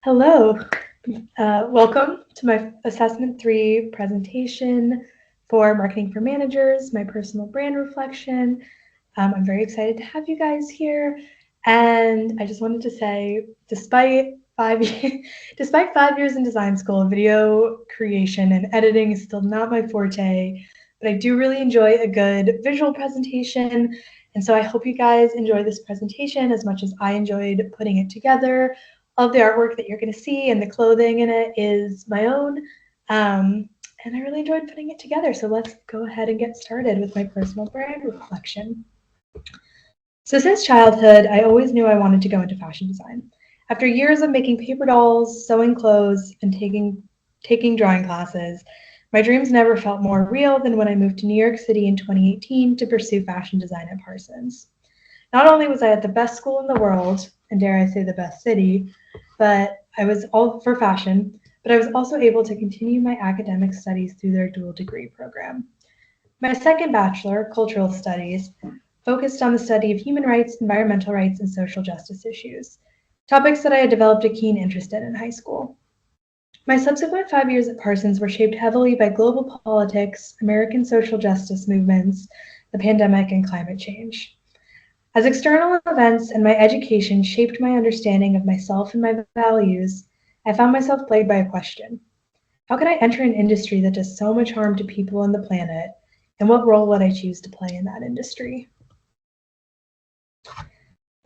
Hello, welcome to my Assessment 3 presentation for Marketing for Managers, my personal brand reflection. I'm very excited to have you guys here, and I just wanted to say, despite 5 years in design school, video creation and editing is still not my forte, but I do really enjoy a good visual presentation, and so I hope you guys enjoy this presentation as much as I enjoyed putting it together. All of the artwork that you're going to see and the clothing in it is my own. And I really enjoyed putting it together. So let's go ahead and get started with my personal brand reflection. So since childhood, I always knew I wanted to go into fashion design. After years of making paper dolls, sewing clothes, and taking drawing classes, my dreams never felt more real than when I moved to New York City in 2018 to pursue fashion design at Parsons. Not only was I at the best school in the world, and dare I say the best city, but I was all for fashion, but I was also able to continue my academic studies through their dual degree program. My second bachelor, Cultural Studies, focused on the study of human rights, environmental rights, and social justice issues, topics that I had developed a keen interest in high school. My subsequent 5 years at Parsons were shaped heavily by global politics, American social justice movements, the pandemic, and climate change. As external events and my education shaped my understanding of myself and my values, I found myself plagued by a question. How could I enter an industry that does so much harm to people and the planet, and what role would I choose to play in that industry?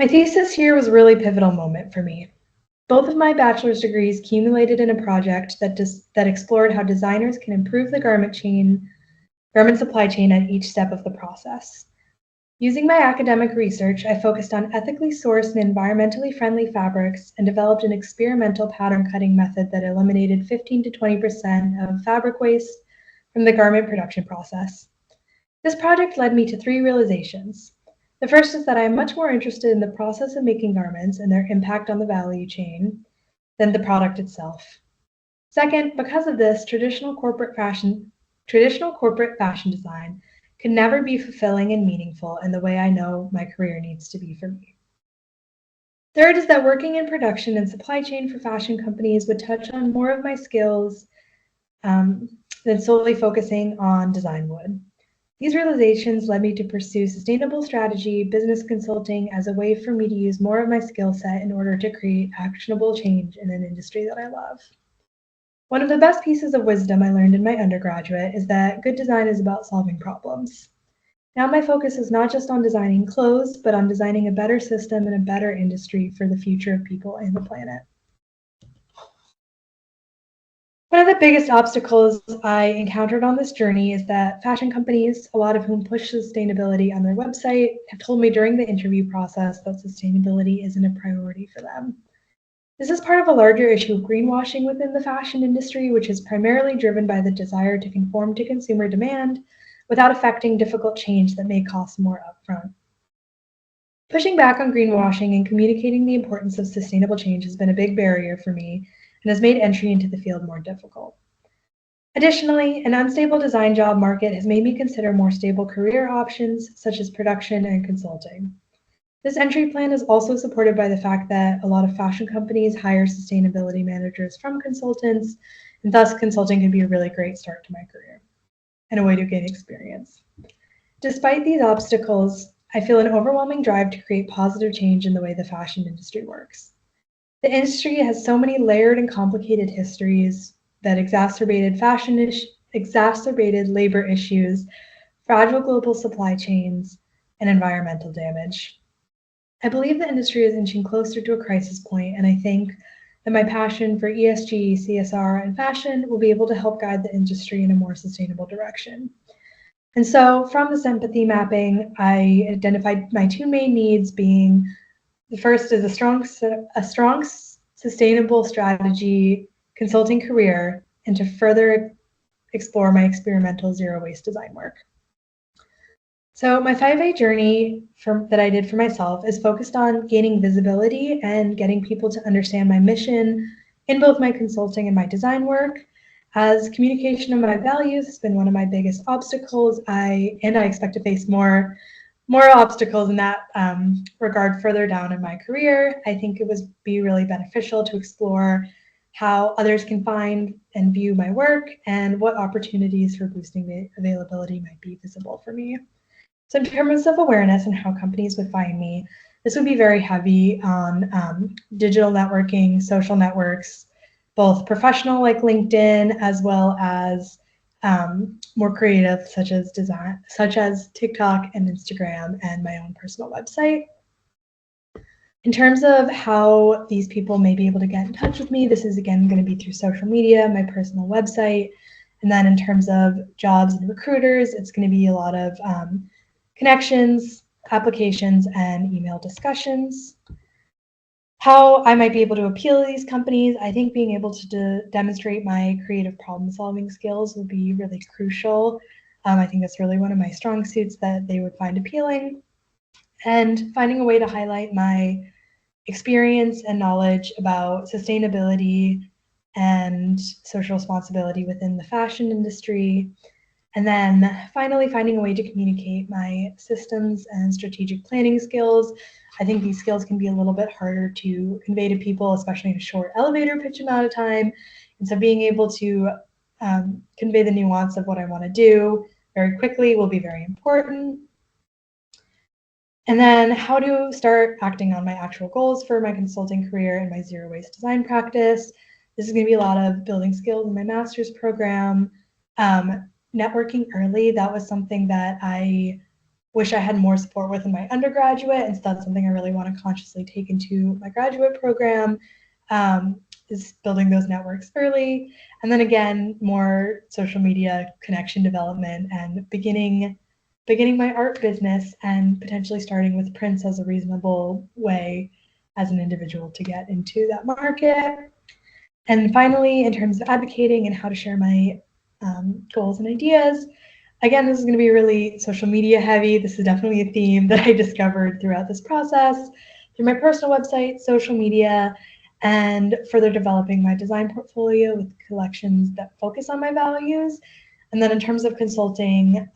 My thesis here was a really pivotal moment for me. Both of my bachelor's degrees culminated in a project that explored how designers can improve the garment supply chain at each step of the process. Using my academic research, I focused on ethically sourced and environmentally friendly fabrics and developed an experimental pattern cutting method that eliminated 15 to 20% of fabric waste from the garment production process. This project led me to 3 realizations. The first is that I am much more interested in the process of making garments and their impact on the value chain than the product itself. Second, because of this, traditional corporate fashion design can never be fulfilling and meaningful in the way I know my career needs to be for me. Third is that working in production and supply chain for fashion companies would touch on more of my skills than solely focusing on design would. These realizations led me to pursue sustainable strategy, business consulting as a way for me to use more of my skill set in order to create actionable change in an industry that I love. One of the best pieces of wisdom I learned in my undergraduate is that good design is about solving problems. Now my focus is not just on designing clothes, but on designing a better system and a better industry for the future of people and the planet. One of the biggest obstacles I encountered on this journey is that fashion companies, a lot of whom push sustainability on their website, have told me during the interview process that sustainability isn't a priority for them. This is part of a larger issue of greenwashing within the fashion industry, which is primarily driven by the desire to conform to consumer demand without affecting difficult change that may cost more upfront. Pushing back on greenwashing and communicating the importance of sustainable change has been a big barrier for me and has made entry into the field more difficult. Additionally, an unstable design job market has made me consider more stable career options, such as production and consulting. This entry plan is also supported by the fact that a lot of fashion companies hire sustainability managers from consultants, and thus consulting can be a really great start to my career and a way to gain experience. Despite these obstacles, I feel an overwhelming drive to create positive change in the way the fashion industry works. The industry has so many layered and complicated histories that exacerbated labor issues, fragile global supply chains, and environmental damage. I believe the industry is inching closer to a crisis point, and I think that my passion for ESG, CSR, and fashion will be able to help guide the industry in a more sustainable direction. And so from this empathy mapping, I identified my 2 main needs being the first is a strong sustainable strategy consulting career and to further explore my experimental zero waste design work. So my 5A journey that I did for myself is focused on gaining visibility and getting people to understand my mission in both my consulting and my design work, as communication of my values has been one of my biggest obstacles, and I expect to face more more obstacles in that regard further down in my career. I think it would be really beneficial to explore how others can find and view my work and what opportunities for boosting the availability might be visible for me. So in terms of awareness and how companies would find me, this would be very heavy on digital networking, social networks, both professional like LinkedIn, as well as more creative such as design, such as TikTok and Instagram, and my own personal website. In terms of how these people may be able to get in touch with me, this is again going to be through social media, my personal website, and then in terms of jobs and recruiters, it's going to be a lot of connections, applications, and email discussions. How I might be able to appeal to these companies, I think being able to demonstrate my creative problem-solving skills would be really crucial. I think that's really one of my strong suits that they would find appealing. And finding a way to highlight my experience and knowledge about sustainability and social responsibility within the fashion industry. And then finally, finding a way to communicate my systems and strategic planning skills. I think these skills can be a little bit harder to convey to people, especially in a short elevator pitch amount of time. And so being able to convey the nuance of what I want to do very quickly will be very important. And then how to start acting on my actual goals for my consulting career and my zero waste design practice. This is going to be a lot of building skills in my master's program. Networking early, that was something that I wish I had more support with in my undergraduate, and so that's something I really want to consciously take into my graduate program, is building those networks early. And then again, more social media connection development and beginning my art business and potentially starting with prints as a reasonable way as an individual to get into that market. And finally, in terms of advocating and how to share my goals and ideas, again, this is going to be really social media heavy. This is definitely a theme that I discovered throughout this process, through my personal website, social media, and further developing my design portfolio with collections that focus on my values. And then in terms of consulting,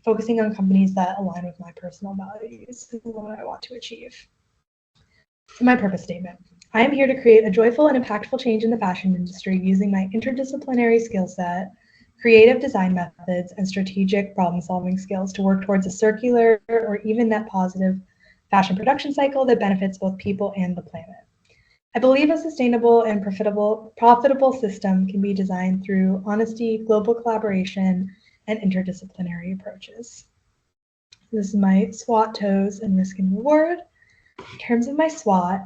focusing on companies that align with my personal values is what I want to achieve. My purpose statement. I am here to create a joyful and impactful change in the fashion industry using my interdisciplinary skill set, creative design methods, and strategic problem-solving skills to work towards a circular or even net positive fashion production cycle that benefits both people and the planet. I believe a sustainable and profitable system can be designed through honesty, global collaboration, and interdisciplinary approaches. This is my SWOT, TOES, and risk and reward. In terms of my SWOT,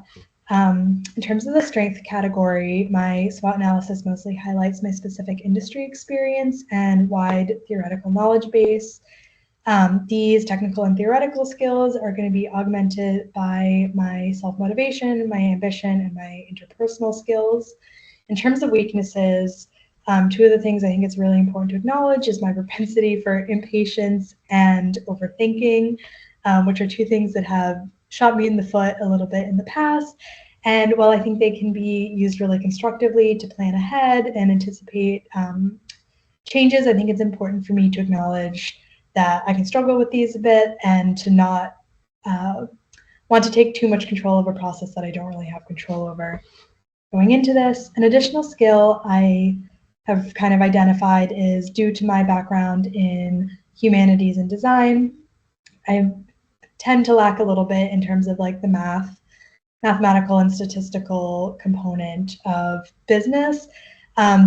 in terms of the strength category, my SWOT analysis mostly highlights my specific industry experience and wide theoretical knowledge base. These technical and theoretical skills are going to be augmented by my self-motivation, my ambition, and my interpersonal skills. In terms of weaknesses, two of the things I think it's really important to acknowledge is my propensity for impatience and overthinking, which are two things that have shot me in the foot a little bit in the past. And while I think they can be used really constructively to plan ahead and anticipate changes, I think it's important for me to acknowledge that I can struggle with these a bit and to not want to take too much control of a process that I don't really have control over. Going into this, an additional skill I have kind of identified is due to my background in humanities and design. I tend to lack a little bit in terms of like the mathematical and statistical component of business.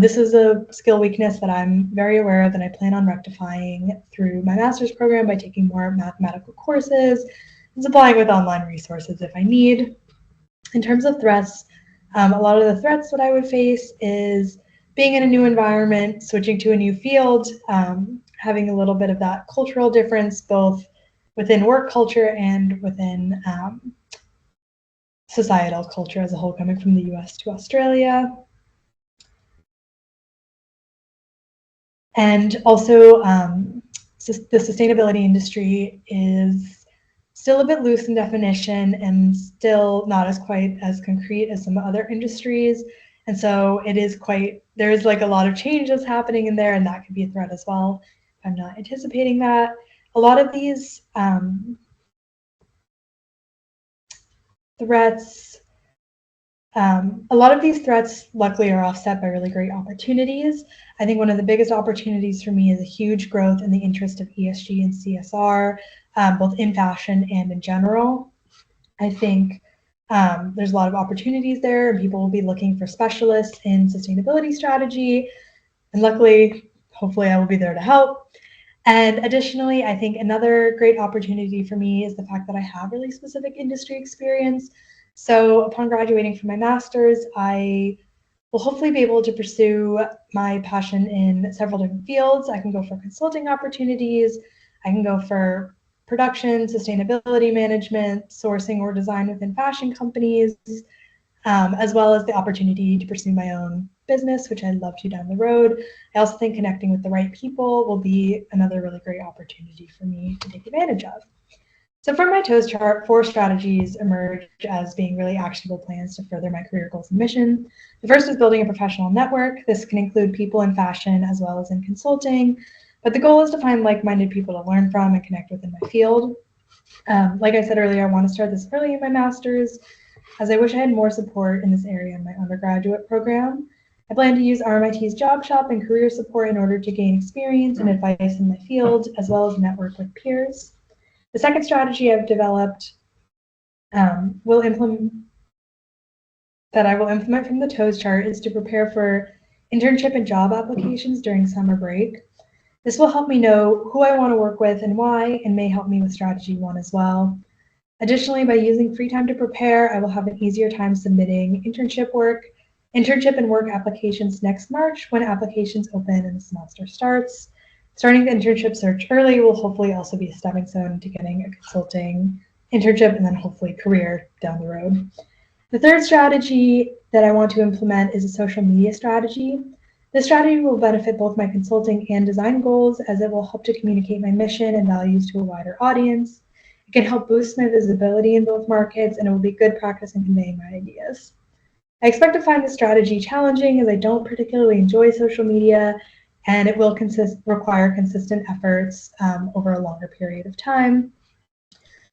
This is a skill weakness that I'm very aware of and I plan on rectifying through my master's program by taking more mathematical courses and supplying with online resources if I need. In terms of threats, a lot of the threats that I would face is being in a new environment, switching to a new field, having a little bit of that cultural difference, both within work culture and within societal culture as a whole, coming from the US to Australia. And also, the sustainability industry is still a bit loose in definition and still not as quite as concrete as some other industries. And so it is there is like a lot of changes happening in there, and that could be a threat as well. I'm not anticipating that. A lot of these threats. A lot of these threats, luckily, are offset by really great opportunities. I think one of the biggest opportunities for me is a huge growth in the interest of ESG and CSR, both in fashion and in general. I think there's a lot of opportunities there, and people will be looking for specialists in sustainability strategy. And luckily, hopefully, I will be there to help. And additionally, I think another great opportunity for me is the fact that I have really specific industry experience. So upon graduating from my master's, I will hopefully be able to pursue my passion in several different fields. I can go for consulting opportunities. I can go for production, sustainability management, sourcing or design within fashion companies, as well as the opportunity to pursue my own business, which I'd love to down the road. I also think connecting with the right people will be another really great opportunity for me to take advantage of. So from my TOES chart, 4 strategies emerge as being really actionable plans to further my career goals and mission. The first is building a professional network. This can include people in fashion as well as in consulting, but the goal is to find like-minded people to learn from and connect with in my field. Like I said earlier, I want to start this early in my master's, as I wish I had more support in this area in my undergraduate program. I plan to use RMIT's Job Shop and career support in order to gain experience and advice in my field, as well as network with peers. The second strategy I've developed I will implement from the TOES chart is to prepare for internship and job applications during summer break. This will help me know who I want to work with and why, and may help me with strategy 1 as well. Additionally, by using free time to prepare, I will have an easier time submitting internship and work applications next March when applications open and the semester starts. Starting the internship search early will hopefully also be a stepping stone to getting a consulting internship and then hopefully career down the road. The third strategy that I want to implement is a social media strategy. This strategy will benefit both my consulting and design goals, as it will help to communicate my mission and values to a wider audience. It can help boost my visibility in both markets, and it will be good practice in conveying my ideas. I expect to find this strategy challenging, as I don't particularly enjoy social media, and it will require consistent efforts over a longer period of time.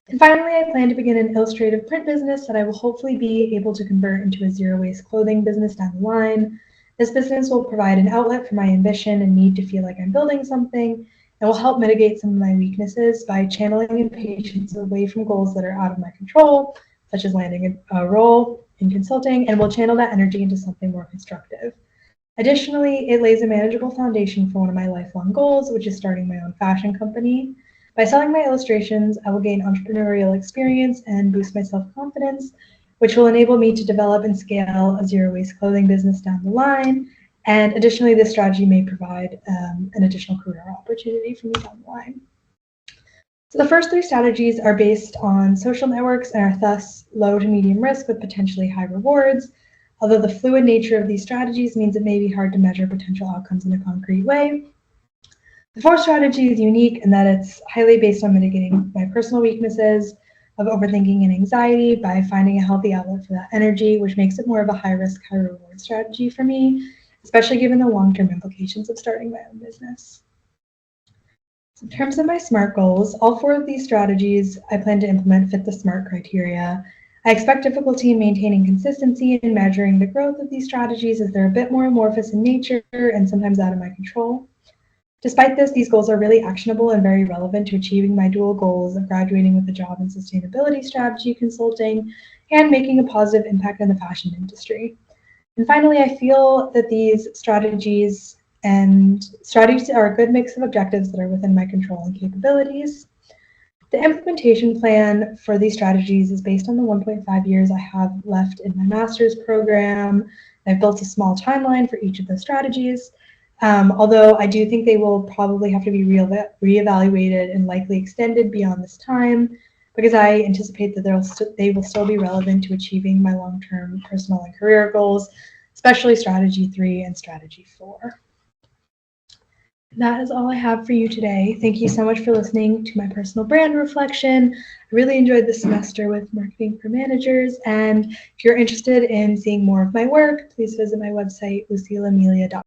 And finally, I plan to begin an illustrative print business that I will hopefully be able to convert into a zero-waste clothing business down the line. This business will provide an outlet for my ambition and need to feel like I'm building something, and will help mitigate some of my weaknesses by channeling impatience away from goals that are out of my control, such as landing a role in consulting, and will channel that energy into something more constructive. Additionally, it lays a manageable foundation for one of my lifelong goals, which is starting my own fashion company. By selling my illustrations, I will gain entrepreneurial experience and boost my self-confidence, which will enable me to develop and scale a zero-waste clothing business down the line. And additionally, this strategy may provide an additional career opportunity for me down the line. So the first 3 strategies are based on social networks and are thus low to medium risk with potentially high rewards. Although the fluid nature of these strategies means it may be hard to measure potential outcomes in a concrete way. The 4th strategy is unique in that it's highly based on mitigating my personal weaknesses of overthinking and anxiety by finding a healthy outlet for that energy, which makes it more of a high-risk, high-reward strategy for me, especially given the long-term implications of starting my own business. So in terms of my SMART goals, all 4 of these strategies I plan to implement fit the SMART criteria. I expect difficulty in maintaining consistency and measuring the growth of these strategies, as they're a bit more amorphous in nature and sometimes out of my control. Despite this, these goals are really actionable and very relevant to achieving my dual goals of graduating with a job in sustainability strategy consulting and making a positive impact in the fashion industry. And finally, I feel that these strategies are a good mix of objectives that are within my control and capabilities. The implementation plan for these strategies is based on the 1.5 years I have left in my master's program. I've built a small timeline for each of the strategies, although I do think they will probably have to be reevaluated and likely extended beyond this time, because I anticipate that they will still be relevant to achieving my long-term personal and career goals, especially strategy 3 and strategy 4. That is all I have for you today. Thank you so much for listening to my personal brand reflection. I really enjoyed this semester with Marketing for Managers, and if you're interested in seeing more of my work, please visit my website, lucilleamelia.com.